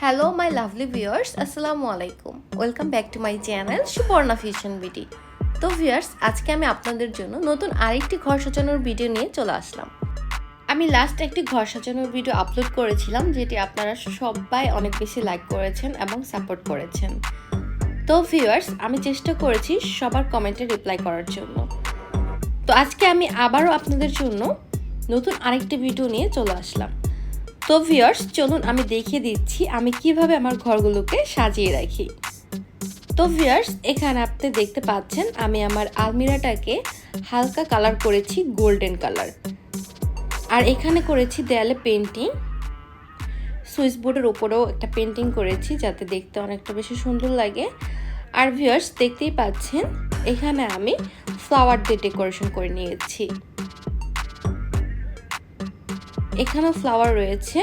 Hello my lovely viewers, Assalamualaikum. Welcome back to my channel Suparna Fashion Beauty. তো viewers, আজকে আমি আপনাদের জন্য নতুন আরেকটি ঘর সাজানোর ভিডিও নিয়ে চলে আসলাম। আমি লাস্ট একটি ঘর সাজানোর ভিডিও আপলোড করেছিলাম, যেটি আপনারা সবাই অনেক বেশি লাইক করেছেন এবং সাপোর্ট করেছেন। তো ভিউয়ার্স, আমি চেষ্টা করেছি সবার কমেন্টে রিপ্লাই করার জন্য। তো আজকে আমি আবারও আপনাদের জন্য নতুন আরেকটি ভিডিও নিয়ে চলে আসলাম। তো ভিউয়ার্স, চলুন আমি দেখিয়ে দিচ্ছি আমি কিভাবে আমার ঘরগুলোকে সাজিয়ে রাখি। তো ভিউয়ার্স, এখানে আপনি দেখতে পাচ্ছেন আমি আমার আলমিরাটাকে হালকা কালার করেছি, গোল্ডেন কালার। আর এখানে করেছি দেয়ালে পেন্টিং, সুইচ বোর্ডের উপরেও একটা পেন্টিং করেছি যাতে দেখতে অনেকটা বেশি সুন্দর লাগে। আর ভিউয়ার্স, দেখতেই পাচ্ছেন এখানে আমি ফ্লাওয়ার দিয়ে ডেকোরেশন করে নিয়েছি। এখানেও ফ্লাওয়ার রয়েছে।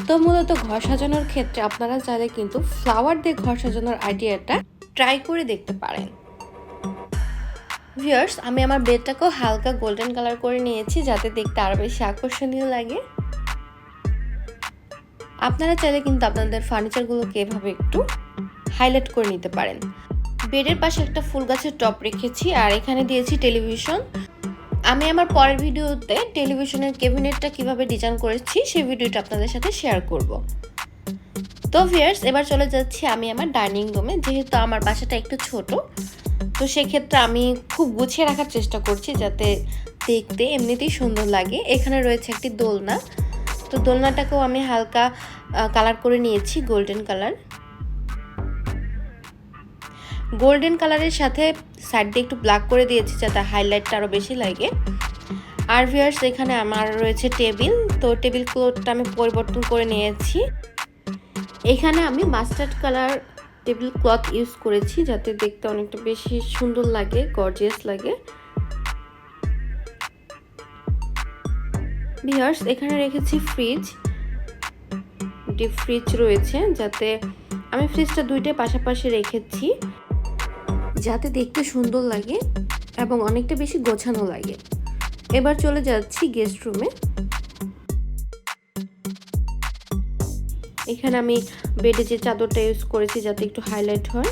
তো মূলত ঘর সাজানোর ক্ষেত্রে আপনারা চাইলে কিন্তু ফ্লাওয়ার দিয়ে ঘর সাজানোর আইডিয়াটা ট্রাই করে দেখতে পারেন। ভিউয়ার্স, আমি আমার বেডটাকেও হালকা গোল্ডেন কালার করে নিয়েছি যাতে দেখতে আরো বেশি আকর্ষণীয় লাগে। আপনারা চাইলে কিন্তু আপনাদের ফার্নিচারগুলোকে এভাবে একটু হাইলাইট করে নিতে পারেন। বেডের পাশে একটা ফুল গাছের টব রেখেছি আর এখানে দিয়েছি টেলিভিশন। আমি আমার পরের ভিডিওতে টেলিভিশনের ক্যাবিনেটটা কিভাবে ডিজাইন করেছি সেই ভিডিওটা আপনাদের সাথে শেয়ার করব। তো ভিউয়ার্স, এবার চলে যাচ্ছি আমি আমার ডাইনিং রুমে। যেহেতু আমার বাসাটা একটু ছোট, তো সেক্ষেত্রে আমি খুব গুছিয়ে রাখার চেষ্টা করছি যাতে দেখতে এমনিতেই সুন্দর লাগে। এখানে রয়েছে একটি দোলনা। তো দোলনাটাকেও আমি হালকা কালার করে নিয়েছি, গোল্ডেন কালার। গোল্ডেন কালারের সাথে সাইড দিয়ে একটু ব্ল্যাক করে দিয়েছি যাতে হাইলাইটটা আরও বেশি লাগে। আর ভিউয়ার্স, এখানে আমার রয়েছে টেবিল। তো টেবিল ক্লথটা আমি পরিবর্তন করে নিয়েছি। এখানে আমি mustard colour table cloth use করেছি যাতে দেখতে অনেকটা বেশি সুন্দর লাগে, গর্জিয়াস লাগে। ভিউয়ার্স, এখানে রেখেছি ফ্রিজ, ডিপ ফ্রিজ রয়েছে যাতে আমি ফ্রিজটা দুইটাই পাশাপাশি রেখেছি যাতে দেখতে সুন্দর লাগে এবং অনেকটা বেশি গোছানো লাগে। এবার চলে যাচ্ছি গেস্ট রুমে। এখানে আমি বেডে যে চাদরটা ইউজ করেছি যাতে একটু হাইলাইট হয়।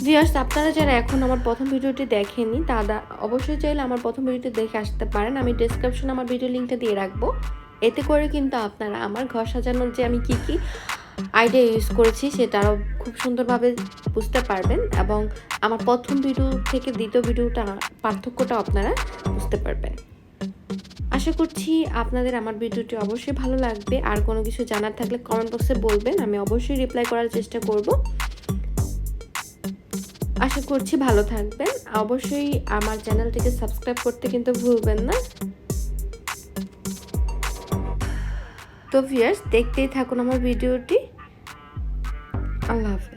ভিউয়ার্স, আপনারা যারা এখন আমার প্রথম ভিডিওটি দেখেননি তারা অবশ্যই চাইলে আমার প্রথম ভিডিওটি দেখে আসতে পারেন। আমি ডেসক্রিপশনে আমার ভিডিও লিঙ্কটা দিয়ে রাখবো। এতে করে কিন্তু আপনারা আমার ঘর সাজানোর যে আমি কি আইডিয়া ইউজ করেছি সেটা আরও খুব সুন্দরভাবে বুঝতে পারবেন এবং আমার প্রথম ভিডিও থেকে দ্বিতীয় ভিডিওটা পার্থক্যটা আপনারা বুঝতে পারবেন। আশা করছি আপনাদের আমার ভিডিওটি অবশ্যই ভালো লাগবে। আর কোনো কিছু জানার থাকলে কমেন্ট বক্সে বলবেন, আমি অবশ্যই রিপ্লাই করার চেষ্টা করব। আশা করছি ভালো থাকবেন। অবশ্যই আমার চ্যানেলটিকে সাবস্ক্রাইব করতে কিন্তু ভুলবেন না। তো ভিউয়ার্স, দেখতেই থাকুন আমার ভিডিওটি। আল্লাহ হাফেজ।